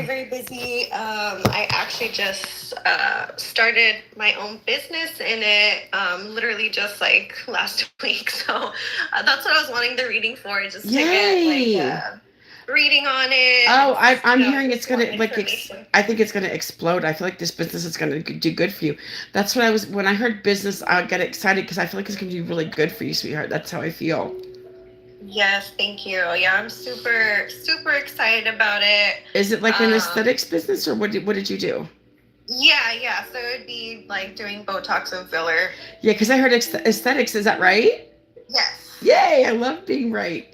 very busy. I actually just started my own business in it, literally just like last week. So that's what I was wanting the reading for, just to get like Yay. reading on it, and Oh, I'm hearing just it's more gonna information. I think it's gonna explode. I feel like this business is gonna do good for you. That's what I was when I heard business. I got excited because I feel like it's gonna be really good for you, sweetheart. That's how I feel. Yes, thank you. Yeah, I'm super excited about it. Is it like an Um, aesthetics business or what did you do? yeah. So it would be like doing Botox and filler. Yeah, because I heard aesthetics. Is that right? Yes. Yay! I love being right.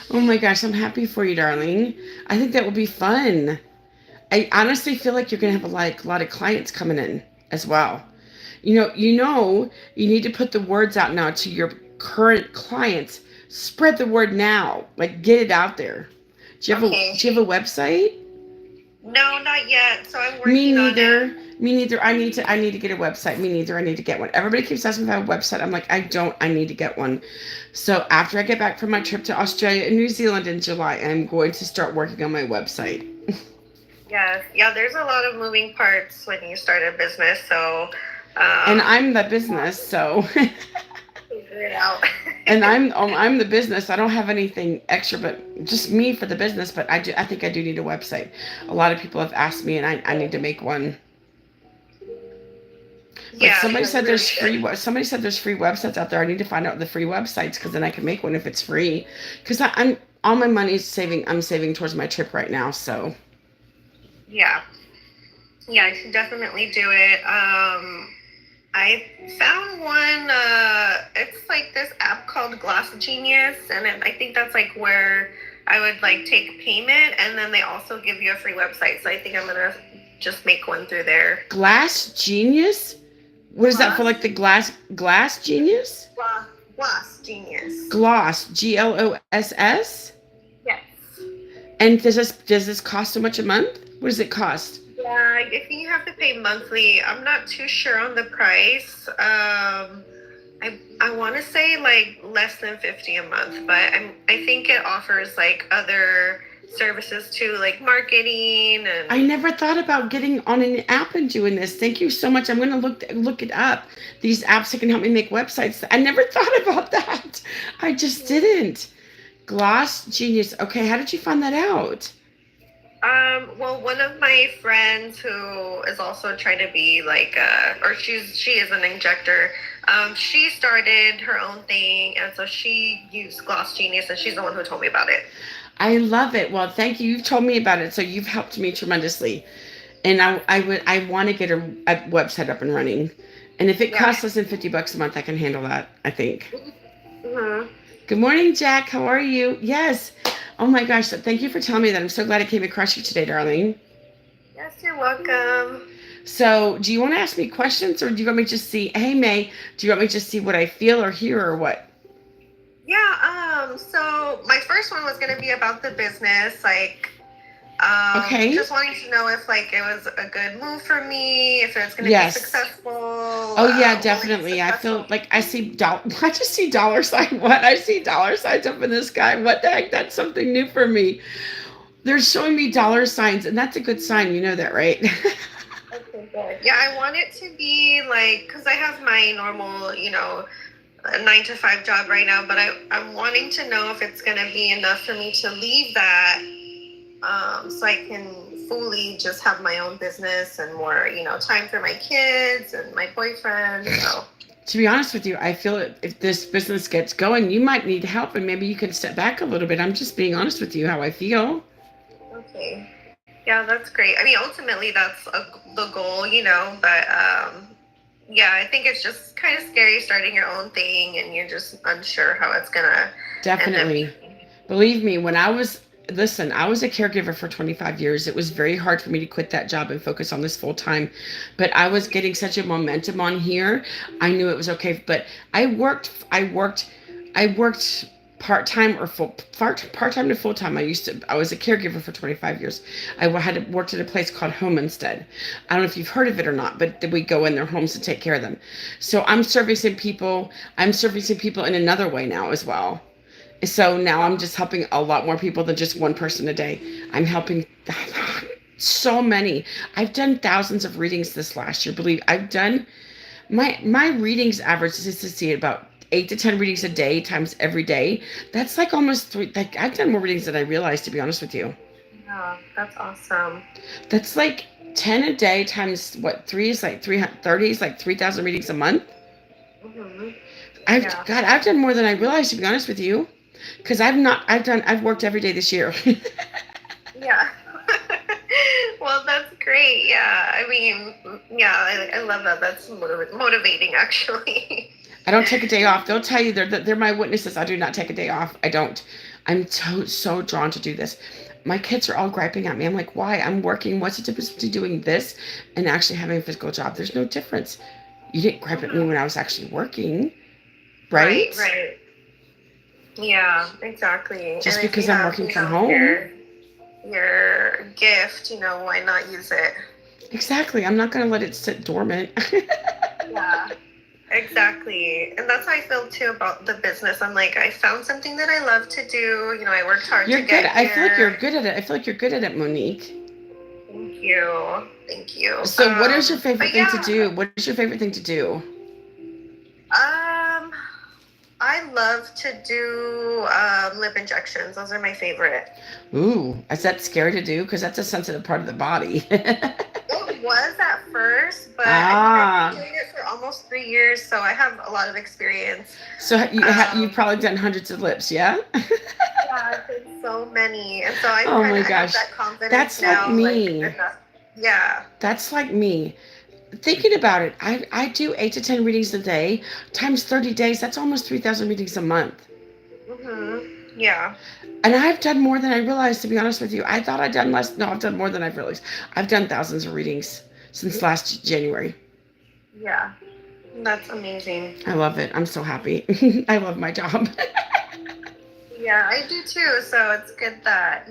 Oh my gosh, I'm happy for you, darling. I think that will be fun. I honestly feel like you're gonna have a lot of clients coming in as well. You need to put the words out now to your current clients. Spread the word now. Like get it out there. Okay. Do you have a website? No, not yet. So I'm Me working on it. neither. Me neither. I need to get a website. Me neither. I need to get one. Everybody keeps asking if I have a website. I'm like, I don't. I need to get one. So after I get back from my trip to Australia and New Zealand in July, I'm going to start working on my website. Yes. Yeah, there's a lot of moving parts when you start a business. So, And um, I'm the business, so figure it out. and I'm the business. I don't have anything extra, but just me for the business. But I think I do need a website. A lot of people have asked me, and I need to make one. But Yeah, no, you really should. somebody said there's free websites out there. I need to find out the free websites because then I can make one if it's free. Because I'm all my money is saving. I'm saving towards my trip right now. So Yeah. Yeah, I should definitely do it. I found one. It's like this app called Glass Genius, and I think that's like where I would like take payment, and then they also give you a free website. So I think I'm gonna just make one through there. Glass Genius. What is that for? Like Glass, the Glass Genius? Glass Genius. Gloss GLOSS. Yes. And does this cost so much a month? What does it cost? Yeah, I think you have to pay monthly. I'm not too sure on the price. I want to say like less than 50 a month, but I think it offers like other services too, like marketing I and never thought about getting on an app and doing this. Thank you so much. I'm going to look it up. These apps that can help me make websites. I never thought about that. I just didn't. Gloss Genius. Okay, how did you find that out? well, one of my friends who is also trying to be like, or she is an injector. She started her own thing, and so she used Gloss Genius, and she's the one who told me about it. I love it. Well, thank you. You've told me about it, so you've helped me tremendously. And I want to get a website up and running. And if it Yeah. costs less than $50 a month, I can handle that. I think. Hmm. Good morning, Jack. How are you? Yes. Oh my gosh. Thank you for telling me that. I'm so glad I came across you today, darling. Yes, you're welcome. So, do you want to ask me questions or do you want me to just see, hey, May, do you want me to just see what I feel or hear or what? Yeah, so my first one was gonna be about the business, like, Okay. just wanting to know if like it was a good move for me, if it's gonna be Yes. successful, Oh yeah, will it be definitely. I feel successful? like I see I just see dollar sign. What? I see dollar signs up in the sky. What the heck? That's something new for me. They're showing me dollar signs, and that's a good sign. You know that, right? Okay, good. Yeah, I want it to be like, because I have my normal, a 9 to 5 job right now, but I'm wanting to know if it's gonna be enough for me to leave that, so I can fully just have my own business and more, time for my kids and my boyfriend. So, To be honest with you, I feel if this business gets going, you might need help, and maybe you can step back a little bit. I'm just being honest with you how I feel. okay. Yeah, that's great. I mean, ultimately, that's the goal, but yeah, I think it's just kind of scary starting your own thing and you're just unsure how it's going to end up Definitely. being. Believe me, listen, I was a caregiver for 25 years. It was very hard for me to quit that job and focus on this full time. But I was getting such a momentum on here. I knew it was okay. But I worked part time or part time to full time. I was a caregiver for 25 years. Had worked at a place called Home Instead. I don't know if you've heard of it or not, but we go in their homes to take care of them. So I'm servicing people. I'm servicing people in another way now as well. So now I'm just helping a lot more people than just one person a day. I'm helping so many. I've done thousands of readings this last year. Believe I've done my readings average is to see about 8 to 10 readings a day times every day. That's like almost three. Like I've done more readings than I realized, to be honest with you. Yeah, that's awesome. That's like 10 a day times what three is like 330 is like 3,000 readings a month. Hmm. I've Yeah. God, I've done more than I realized, to be honest with you, because I've worked every day this year. Yeah. Well, that's great. Yeah. I mean, yeah, I love that. That's motivating, actually. I don't take a day off. They'll tell you they're my witnesses. I do not take a day off. I don't. I'm so drawn to do this. My kids are all griping at me. I'm like, why? I'm working. What's the difference between doing this and actually having a physical job? There's no difference. You didn't gripe at me Mhm. when I was actually working, Right, right? right. Yeah, exactly. And Just if because you I'm have, working from home. your gift, why not use it? Exactly. I'm not going to let it sit dormant. Yeah. Exactly. And that's how I feel too about the business. I'm like, I found something that I love to do. I worked hard You're to good. get I feel like you're here. good at it. I feel like you're good at it, Monique. Thank you. Thank you. So, what is your But favorite thing to yeah, do? What is your favorite thing to do? um, I love to do lip injections. Those are my favorite. Ooh, is that scary to do? Because that's a sensitive part of the body. It was at first, but I've been Ah, doing it for almost 3 years, so I have a lot of experience. so you've Um, probably done hundreds of lips, yeah? yeah, I've done so many, and so I Oh kind my of I have gosh, that confidence that's like now. Like me. enough. Yeah. That's like me. Thinking about it, I do 8 to 10 readings a day times 30 days. That's almost 3,000 readings a month. Mhm. Yeah. And I've done more than I realized, to be honest with you. I thought I'd done less. No, I've done more than I've realized. I've done thousands of readings since last January. Yeah. That's amazing. I love it. I'm so happy. I love my job. Yeah, I do too. So it's good that,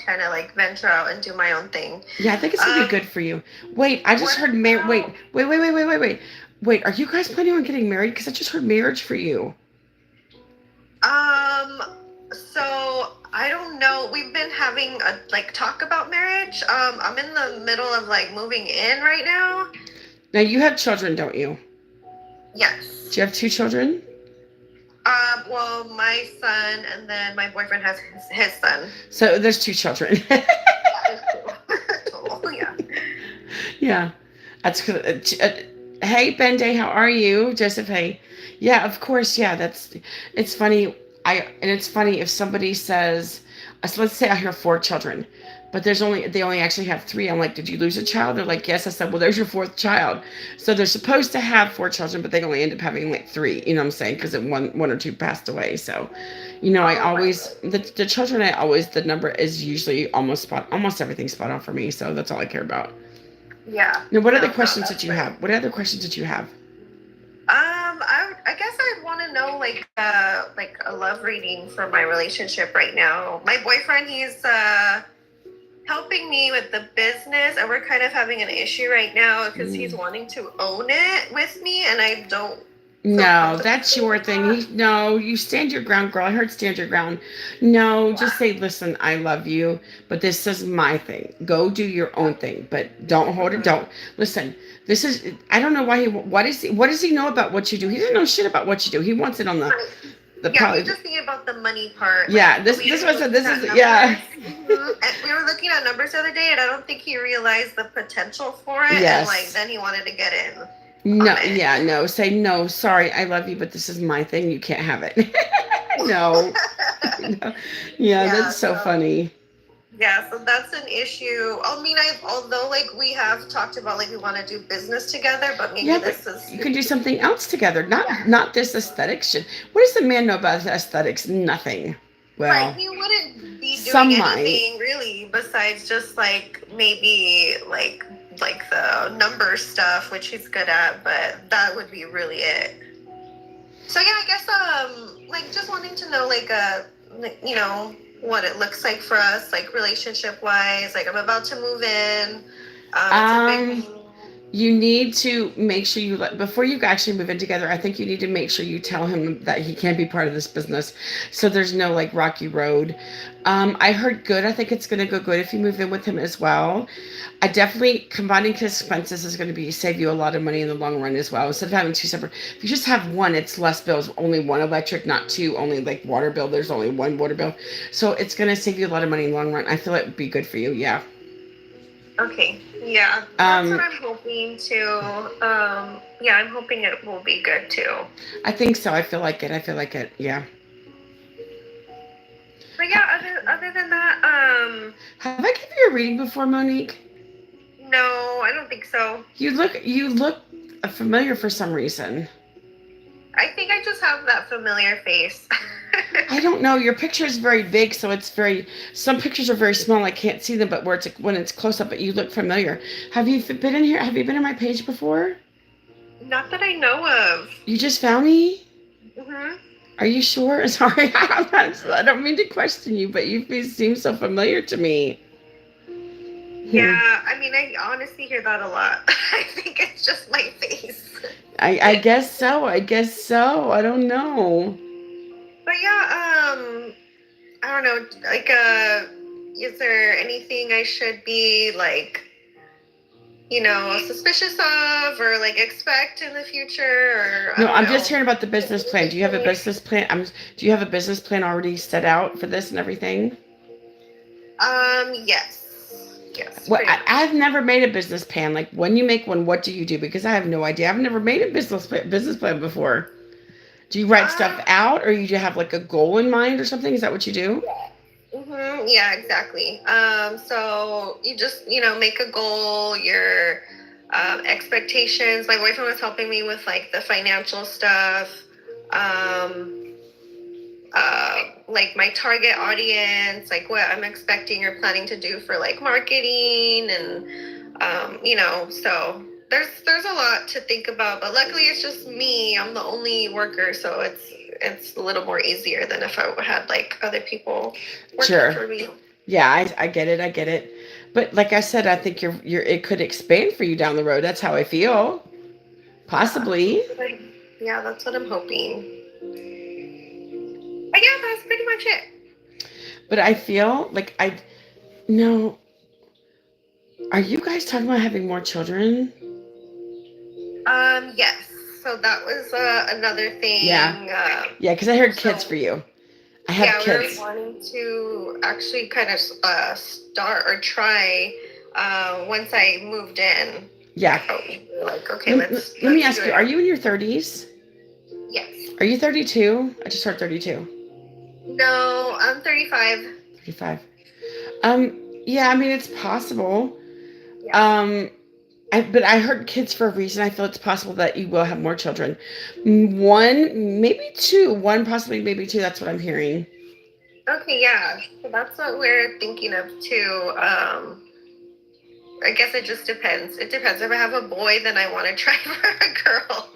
kind of like venture out and do my own thing. Yeah, I think it's gonna be Um, good for you. Wait, I just what heard about Wait, are you guys planning on getting married? Because I just heard marriage for you. um so I don't know. We've been having a like talk about marriage. I'm in the middle of like moving in right now. Now you have children, don't you? Yes. Do you have two children? Well, my son and then my boyfriend has his son. So there's two children. That is true. Total, yeah. Yeah, that's good. Hey, Bende, how are you? Joseph, hey. Yeah, of course. Yeah, it's funny. And it's funny if somebody says, so let's say I hear four children, but they only actually have three. I'm like, did you lose a child? They're like, yes. I said, well, there's your fourth child. So they're supposed to have four children, but they only end up having like three. You know what I'm saying? Because one or two passed away. So, I Oh, right. always the children. The number is usually almost everything spot on for me. So that's all I care about. Yeah. Now, what other No, questions did that's you right. have? What other questions did you have? I guess I'd want to know like a love reading for my relationship right now. My boyfriend, he's helping me with the business, and we're kind of having an issue right now because he's Mm. wanting to own it with me, and I don't feel No, that's comfortable your with thing. that. No, you stand your ground, girl. I heard stand your ground. No, Yeah. just say, listen, I love you, but this is my thing. Go do your own thing, but don't hold it. Mhm. Don't listen. This is. I don't know why he. What does he know about what you do? He doesn't know shit about what you do. He wants it on Right. the Yeah, he's probably. just thinking about the money part. Like Yeah, this we this were was this looking at is numbers. yeah. And we were looking at numbers the other day, and I don't think he realized the potential for it. And like Yes. then he wanted to get in No, on it. yeah, no. Say no. Sorry, I love you, but this is my thing. You can't have it. No. No. Yeah, Yeah. that's so So funny. yeah, so that's an issue. I mean, although like we have talked about like we want to do business together, but maybe Yeah, but this is you can do something else together. yeah. Not this aesthetic shit. What does the man know about aesthetics? Nothing. Right. Well, He wouldn't be doing some might. anything really besides just like maybe like the number stuff, which he's good at, but that would be really it. So yeah, I guess like just wanting to know like, what it looks like for us, like relationship wise. Like I'm about to move in. It's a big Um, move. You need to make sure you let, before you actually move in together, I think you need to make sure you tell him that he can be part of this business. So there's no like rocky road. I heard good. I think it's going to go good if you move in with him as well. I definitely combining his expenses is going to be save you a lot of money in the long run as well. Instead of having two separate, if you just have one, it's less bills. Only one electric, not two. Only like water bill. There's only one water bill, so it's going to save you a lot of money in the long run. I feel it would be good for you. Yeah. Okay. Yeah, that's what Um, I'm hoping to. Yeah, I'm hoping it will be good too. I think so. I feel like it. I feel like it. Yeah. But yeah, other than that, Have I given you a reading before, Monique? no, I don't think so. You look familiar for some reason. I think I just have that familiar face. I don't know. Your picture is very big, so it's very. Some pictures are very small. I can't see them, but where it's when it's close up, but you look familiar. Have you been in here? Have you been on my page before? Not that I know of. You just found me. Hmm. Are you sure? Sorry, I don't mean to question you, but you seem so familiar to me. Hmm. Yeah, I mean, I honestly hear that a lot. I think it's just my face. I guess so. I guess so. I don't know. But yeah, I don't know. Like, is there anything I should be like, suspicious of or like expect in the future? Or I No, don't I'm just know. hearing about the business plan. Do you have a business plan? Do you have a business plan already set out for this and everything? Yes, Well, pretty much. I've never made a business plan. Like when you make one, what do you do? Because I have no idea. I've never made a business plan before. Do you write stuff Um, out, or you just have like a goal in mind or something? Is that what you do? yeah, exactly. So you just, make a goal, your expectations. My boyfriend was helping me with like the financial stuff, um, like my target audience, like what I'm expecting or planning to do for like marketing and, so there's a lot to think about, but luckily it's just me. I'm the only worker, so it's a little more easier than if I had like other people working Sure. for me. Yeah, I get it. I get it. But like I said, I think it could expand for you down the road. That's how I feel. Yeah, Possibly. yeah, that's what I'm hoping. But yeah, that's pretty much it. But I feel like I no. Are you guys talking about having more children? Yes. So that was another Yeah. thing. Yeah, because I heard kids So for you. I have yeah, we were kids. wanting to actually kind of start or try once I moved in. Yeah. So we were like, okay, Let, let me let's do ask you, are it. you in your 30s? Yes. Are you 32? I just heard 32. No, I'm 35. 35. Yeah, I mean, it's possible. Yeah. Um, but I heard kids for a reason. I feel it's possible that you will have more children. One, maybe two. One, possibly, maybe two. That's what I'm hearing. Okay, yeah. So that's what we're thinking of too. I guess it just depends. It depends. If I have a boy, then I want to try for a girl.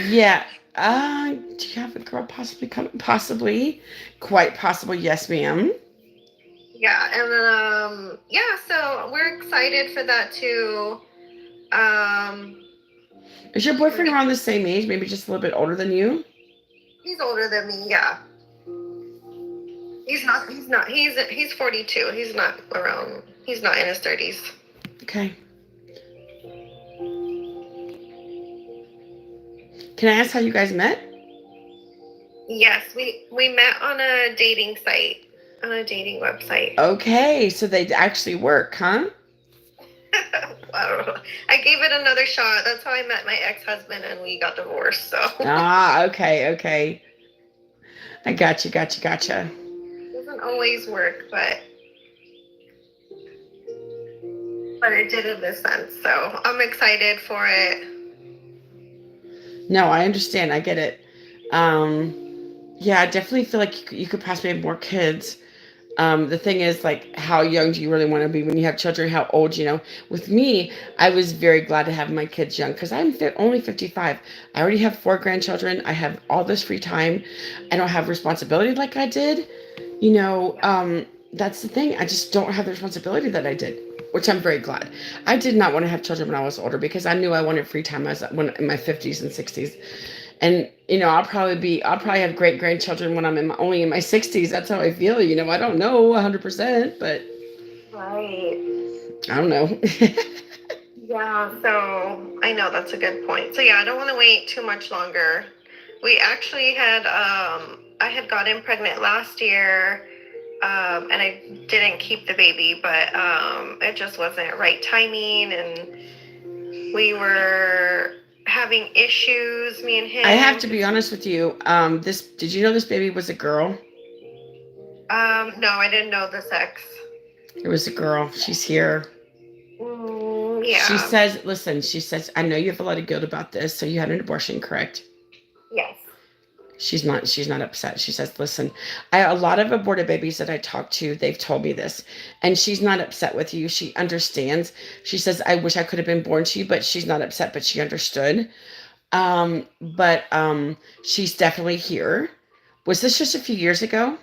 Yeah. Do you have a girl possibly coming? Possibly. Quite possible. Yes, ma'am. Yeah, and yeah, so we're excited for that too. Um, Is your boyfriend around the same age? Maybe just a little bit older than you? he's older than me. Yeah, he's not. He's not. He's 42. He's not around. He's not in his 30s. Okay. Can I ask how you guys met? Yes, we met on a dating site, on a dating website. Okay, so they actually work, huh? I don't know. I gave it another shot. That's how I met my ex-husband, and we got divorced. So Ah, okay, okay. I gotcha. it doesn't always work, but it did in this sense. So I'm excited for it. No, I understand. I get it. Um, yeah, I definitely feel like you could possibly have more kids. The thing is, like, how young do you really want to be when you have children? How old, you know? With me, I was very glad to have my kids young because only 55. I already have 4 grandchildren. I have all this free time. I don't have responsibility like I did. That's the thing. I just don't have the responsibility that I did. which I'm very glad. I did not want to have children when I was older because I knew I wanted free time as when in my 50s and 60s. And I'll probably have great grandchildren when I'm only in my 60s. That's how I feel. I don't know 100%, but Right. I don't know. Yeah, so I know that's a good point. So yeah, I don't want to wait too much longer. We actually had I had gotten pregnant last year, and I didn't keep the baby, but it just wasn't right timing, and we were having issues, me and him. I have to be honest with you. This did you know this baby was a girl? No, I didn't know the sex. It was a girl. She's here. Yeah. She says, listen, she says, I know you have a lot of guilt about this, so you had an abortion, correct? Yes. She's not upset. She says, listen, a lot of aborted babies that I talk to, they've told me this. And she's not upset with you. She understands. She says, I wish I could have been born to you, but she's not upset, but she understood. But she's definitely here. Was this just a few years ago?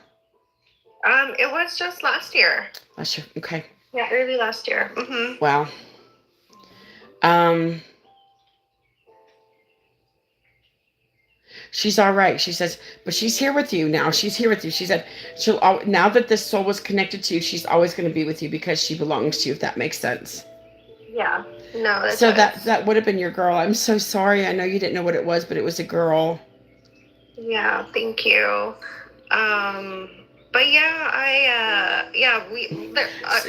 It was just last year. Last year. Okay. Yeah, early last year. Wow. Um, she's all right. She says, but she's here with you now. She's here with you. She said, now that this soul was connected to you, she's always going to be with you because she belongs to you, if that makes sense. Yeah. No, so that would have been your girl. I'm so sorry. I know you didn't know what it was, but it was a girl. Yeah, thank you. But yeah,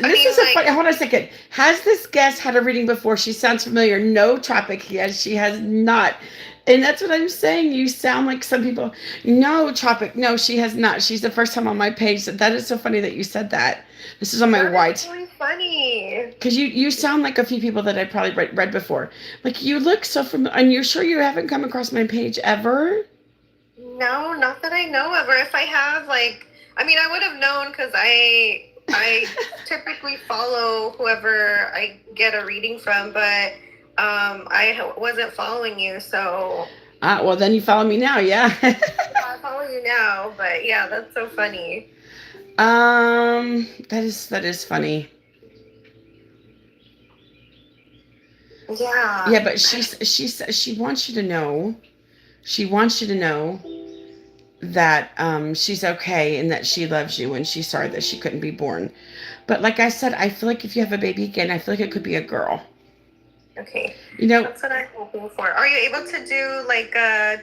This is a funny. Hold on a second. Has this guest had a reading before? She sounds familiar. No, Tropic. Yes, she has not. And that's what I'm saying. You sound like some people. No, Tropic. No, she has not. She's the first time on my page. That is so funny that you said that. This is on my white. That's really funny. Because you sound like a few people that I probably read before. Like, you look so familiar. And you're sure you haven't come across my page ever? No, not that I know of. Or if I have, I would have known because I typically follow whoever I get a reading from, but I wasn't following you, so. Well, then you follow me now, yeah. I follow you now, but yeah, that's so funny. That is funny. Yeah. Yeah, but she wants you to know. She wants you to know that she's okay and that she loves you and she's sorry that she couldn't be born. But like I said, I feel like if you have a baby again, I feel like it could be a girl. Okay. That's what I'm hoping for. Are you able to do like a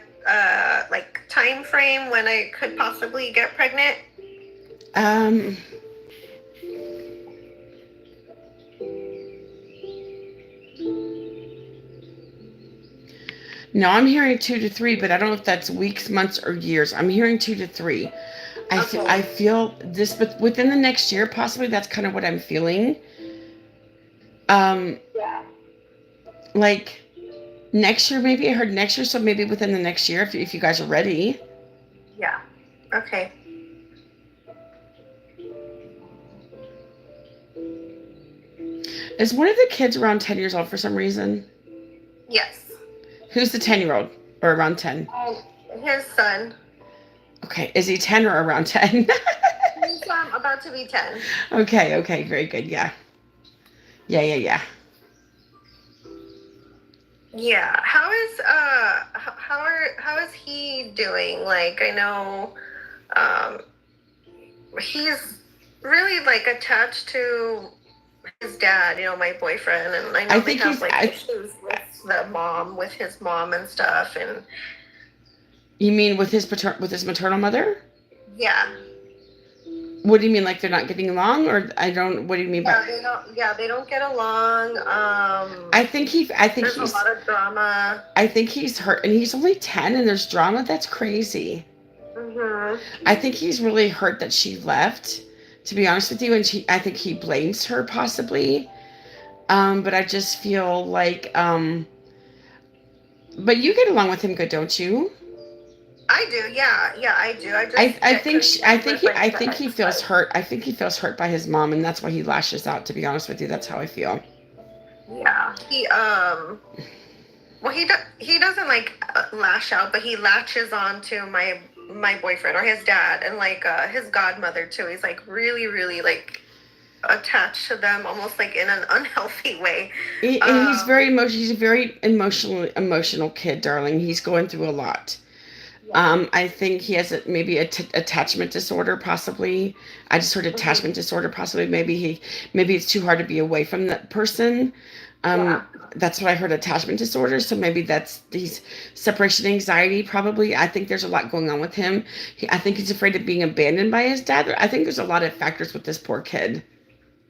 time frame when I could possibly get pregnant? No, I'm hearing 2 to 3, but I don't know if that's weeks, months, or years. I'm hearing 2 to 3. I feel this, but within the next year, possibly. That's kind of what I'm feeling. Yeah. Like next year, maybe. I heard next year, so maybe within the next year, if you guys are ready. Yeah. Okay. Is one of the kids around 10 years old for some reason? Yes. Who's the 10-year-old or around 10? His son. Okay. Is he 10 or around 10? He's about to be 10. Okay. Very good. Yeah. Yeah. Yeah. How is he doing? Like, I know he's really like attached to his dad, my boyfriend, and I know they have issues with his mom and stuff, and you mean with his maternal mother? Yeah. What do you mean, like they're not getting along, or what do you mean by? They don't get along. I think there's a lot of drama. I think he's hurt, and he's only 10, and there's drama. That's crazy. Mm-hmm. I think he's really hurt that she left, to be honest with you, and I think he blames her possibly. But I just feel like, but you get along with him good, don't you? I do, yeah, I do. I think he feels hurt. I think he feels hurt by his mom, and that's why he lashes out. To be honest with you, that's how I feel. Yeah, he doesn't like lash out, but he latches on to my boyfriend or his dad and his godmother too. He's like really, really like attached to them, almost like in an unhealthy way. And he's Um, very emotional. He's a very emotional kid, darling. He's going through a lot. yeah. I think he has maybe attachment disorder, possibly. I just heard Hmm. attachment disorder, possibly. Maybe it's too hard to be away from that person. Yeah. That's what I heard, attachment disorder. So maybe that's these separation anxiety, probably. I think there's a lot going on with him. I think he's afraid of being abandoned by his dad. I think there's a lot of factors with this poor kid.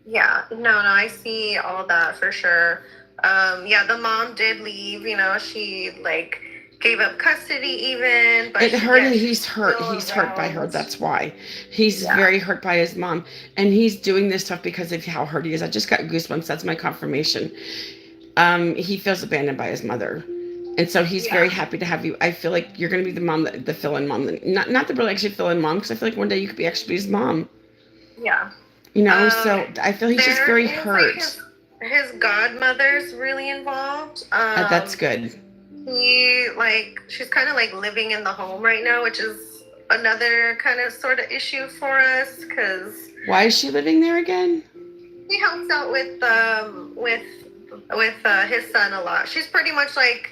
Yeah. No, no, I see all that for sure. Yeah, the mom did leave, she like gave up custody even, but It she, hurt yeah, and she's he's hurt. still He's hurt by her. around. That's why. He's Yeah. very hurt by his mom. And he's doing this stuff because of how hurt he is. I just got goosebumps. That's my confirmation. He feels abandoned by his mother. And so he's very Yeah. happy to have you. I feel like you're going to be the mom, the fill-in mom. Not the really actually fill-in mom, because I feel like one day you could be actually his mom. Yeah. So I feel he's just There very is like hurt. his godmother's really involved. That's good. She's kind of like living in the home right now, which is another kind of sort of issue for us because Why is she living there again? he helps out with his son a lot. She's pretty much like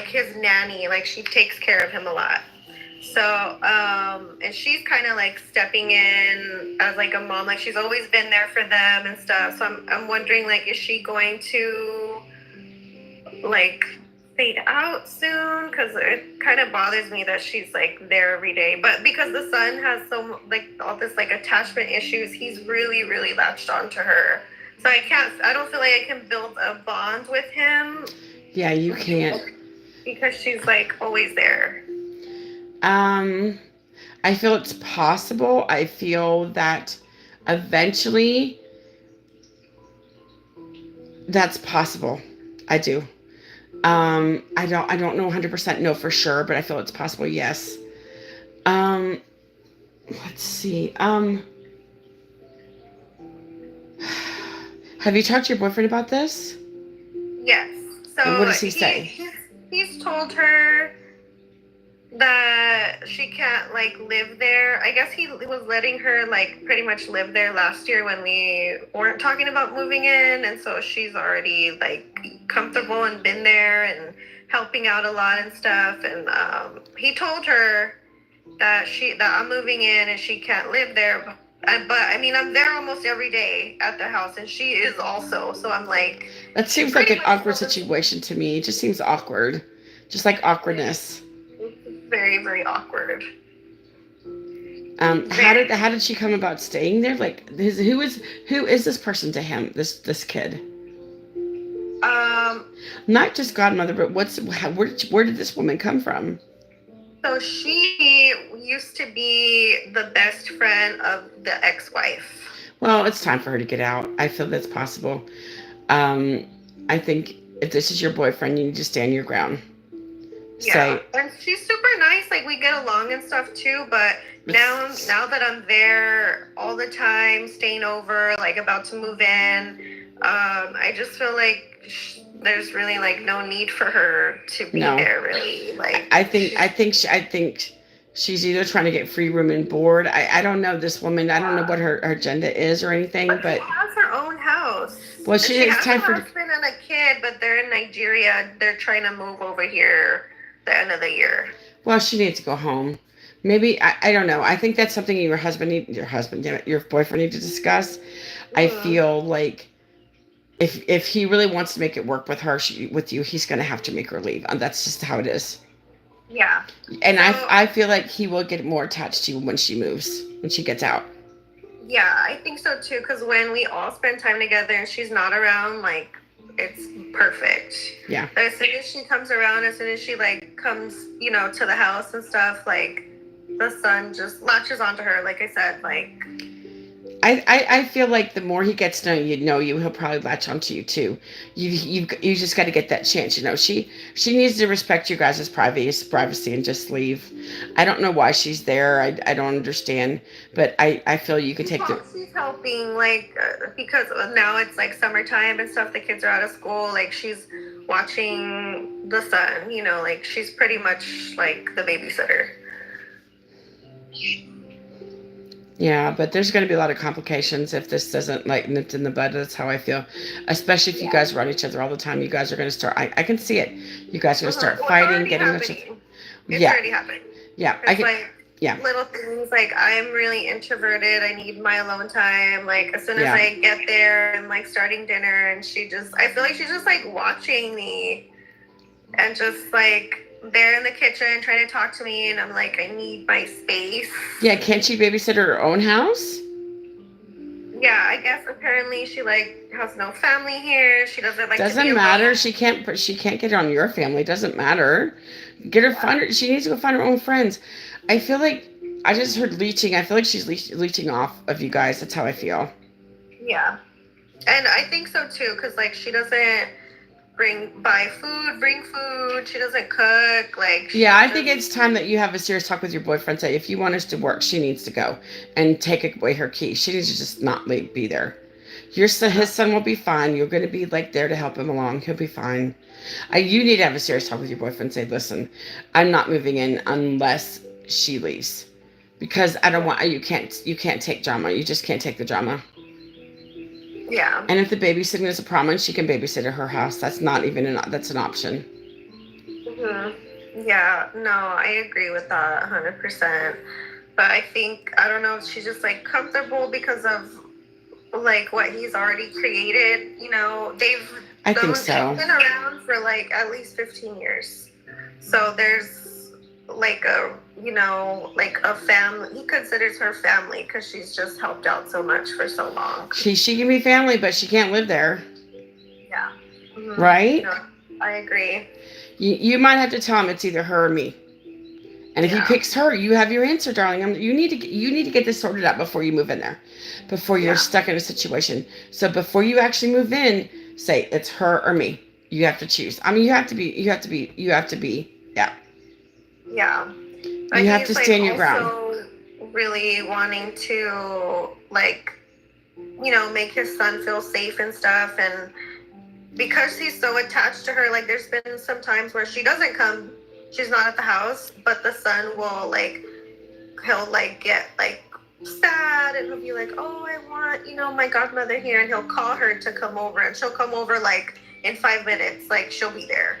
his nanny. Like she takes care of him a lot. So, and she's kind of like stepping in as like a mom. Like she's always been there for them and stuff. So I'm wondering, like, is she going to like fade out soon? Because it kind of bothers me that she's like there every day. But because the son has like all this like attachment issues, he's really, really latched onto her. So I don't feel like I can build a bond with him Yeah, you can't. because she's like always there. Um, I feel it's possible. I feel that eventually that's possible. I do. I don't know 100% no for sure, but I feel it's possible. Yes. Um, let's see. Have you talked to your boyfriend about this? Yes. And what So does he say? he's told her that she can't like live there. I guess he was letting her like pretty much live there last year when we weren't talking about moving in, and so she's already like comfortable and been there and helping out a lot and stuff. And he told her that I'm moving in and she can't live there. But I mean, I'm there almost every day at the house, and she is also. So I'm like, That she seems like pretty an much awkward told us situation to me. It just seems awkward. Just like awkwardness. it's very, very awkward. How did she come about staying there? Like who is this person to him? This kid, Um, not just godmother, but where did this woman come from? so she used to be the best friend of the ex-wife. Well, it's time for her to get out. I feel that's possible. Um, I think if this is your boyfriend, you need to stand your ground. Yeah, Say and she's super nice. Like we get along and stuff too. But now that I'm there all the time, staying over, like about to move in, I just feel like there's really like no need for her to be no. there. Really, like I think she's either trying to get free room and board. I don't know this woman. I don't know what her agenda is or anything, but she but has her own house. well, And she it's has a time for. husband and a kid, but they're in Nigeria. They're trying to move over here the end of the year. Well, she needs to go home. Maybe I don't know. I think that's something damn it, your boyfriend need to discuss. I Mm-hmm. feel like if he really wants to make it work with her, with you, he's gonna have to make her leave. And that's just how it is. Yeah. And So I feel like he will get more attached to you when she moves, when she gets out. yeah, I think so too. Because when we all spend time together and she's not around, like it's perfect. Yeah. As soon as she comes around, as soon as she like comes, to the house and stuff, like the son just latches onto her. Like I said, like I feel like the more he gets to know you, he'll probably latch onto you too. You just got to get that chance. She needs to respect your guys' privacy and just leave. I don't know why she's there. I don't understand, but I feel you can take the. she's helping, like because now it's like summertime and stuff. The kids are out of school. Like she's watching the son. Like she's pretty much like the babysitter. Yeah, but there's going to be a lot of complications if this doesn't like nipped in the bud. That's how I feel. Especially if you Yeah. guys are on each other all the time. You guys are going to start, I can see it. You guys are going to start Well, it's fighting, already getting each other. happening. It's Yeah, already happening. yeah, I It's can, like yeah, little things like I'm really introverted. I need my alone time. Like as soon as yeah. I get there, I'm like starting dinner, and I feel like she's just like watching me and just like there in the kitchen trying to talk to me, and I'm like, I need my space. Yeah, can't she babysit her own house? Yeah, I guess apparently she like has no family here. She doesn't like to be Doesn't matter. alone. She can't get it on your family. Doesn't matter. Yeah. She needs to go find her own friends. I feel like I just heard leeching. I feel like she's leeching off of you guys. That's how I feel. Yeah. And I think so too, because like she doesn't bring food. She doesn't cook. Like Yeah, she I think just it's time that you have a serious talk with your boyfriend. Say, if you want us to work, she needs to go and take away her key. She needs to just not be there. Your son, his son will be fine. You're going to be like there to help him along. He'll be fine. You need to have a serious talk with your boyfriend. Say, listen, I'm not moving in unless she leaves, because I don't want you can't take drama. You just can't take the drama. yeah. And if the babysitting is a problem, she can babysit at her house. That's not even that's an option. hmm Yeah, no, I agree with that 100%. But I think, I don't know, if she's just like comfortable because of like what he's already created. You know, I think they've so. been around for like at least 15 years. So there's like like a family. He considers her family because she's just helped out so much for so long. She can be family, but she can't live there, Yeah. right? No, I agree. You might have to tell him it's either her or me. And if he Yeah. picks her, you have your answer, darling. You need to get this sorted out before you move in there, before you're Yeah. stuck in a situation. So before you actually move in, say it's her or me. You have to choose. I mean, you have to be. Yeah, Yeah. But you have to he's like stand your ground. also really wanting to like, make his son feel safe and stuff. And because he's so attached to her, like there's been some times where she doesn't come, she's not at the house, but the son will like, he'll like get like sad and he'll be like, oh, I want, my godmother here. And he'll call her to come over and she'll come over like in 5 minutes, like she'll be there.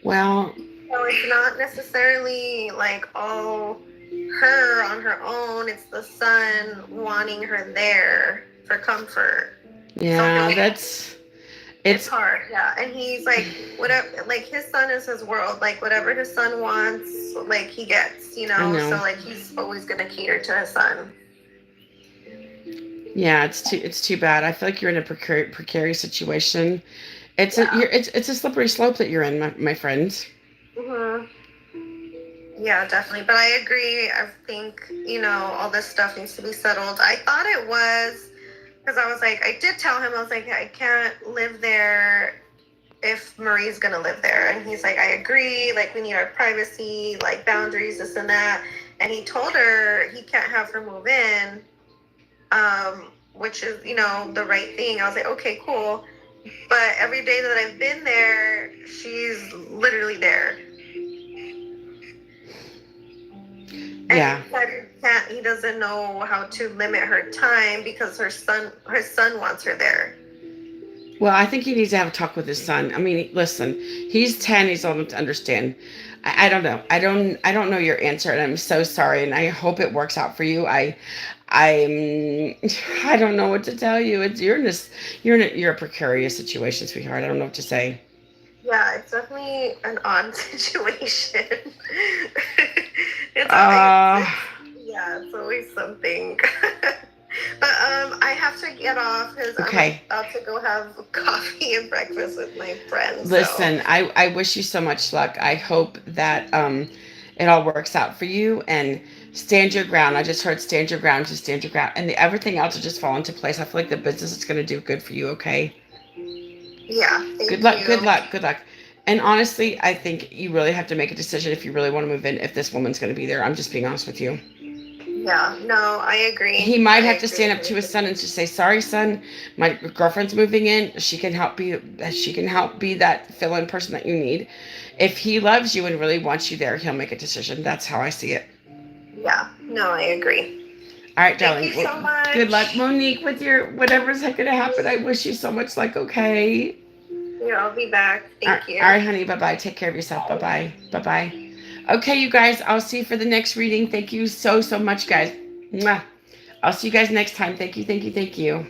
Well, So it's not necessarily like all her on her own. It's the son wanting her there for comfort. yeah, So it's it's. hard, yeah. And he's like, whatever, like his son is his world. Like whatever his son wants, like he gets, I know. So like he's always gonna cater to his son. Yeah, it's too bad. I feel like you're in a precarious situation. Yeah. It's a slippery slope that you're in, my friend. hmm Yeah, definitely. But I agree. I think, all this stuff needs to be settled. I thought it was because I was like, I did tell him, I was like, I can't live there if Marie's going to live there. And he's like, I agree. Like, we need our privacy, like boundaries, this and that. And he told her he can't have her move in, which is, the right thing. I was like, okay, cool. But every day that I've been there, she's literally there. Yeah. And he doesn't know how to limit her time because her son wants her there. Well, I think he needs to have a talk with his son. I mean, listen, he's 10. He's old enough to understand. I don't know. I don't know your answer, and I'm so sorry. And I hope it works out for you. I don't know what to tell you. You're a precarious situation, sweetheart. I don't know what to say. Yeah, it's definitely an odd situation. it's Uh, always, yeah, it's always something. But I have to get off because okay. I'm about to go have coffee and breakfast with my friends. Listen, I wish you so much luck. I hope that it all works out for you, and stand your ground. I just heard stand your ground, just stand your ground, and everything else will just fall into place. I feel like the business is going to do good for you. Okay. Yeah. Good luck. You. Good luck. Good luck. And honestly, I think you really have to make a decision if you really want to move in. If this woman's going to be there, I'm just being honest with you. Yeah. No, I agree. He might I have to agree. stand up to his son and just say, "Sorry, son, my girlfriend's moving in. She can help be that fill-in person that you need. If he loves you and really wants you there, he'll make a decision." That's how I see it. Yeah. No, I agree. All right, Thank darling. you so much. Good luck, Monique, with your whatever's going to happen. I wish you so much luck, okay? Yeah, I'll be back. Thank you. All right, honey. Bye-bye. Take care of yourself. Bye-bye. Bye-bye. Okay, you guys. I'll see you for the next reading. Thank you so, so much, guys. Mwah. I'll see you guys next time. Thank you, thank you, thank you.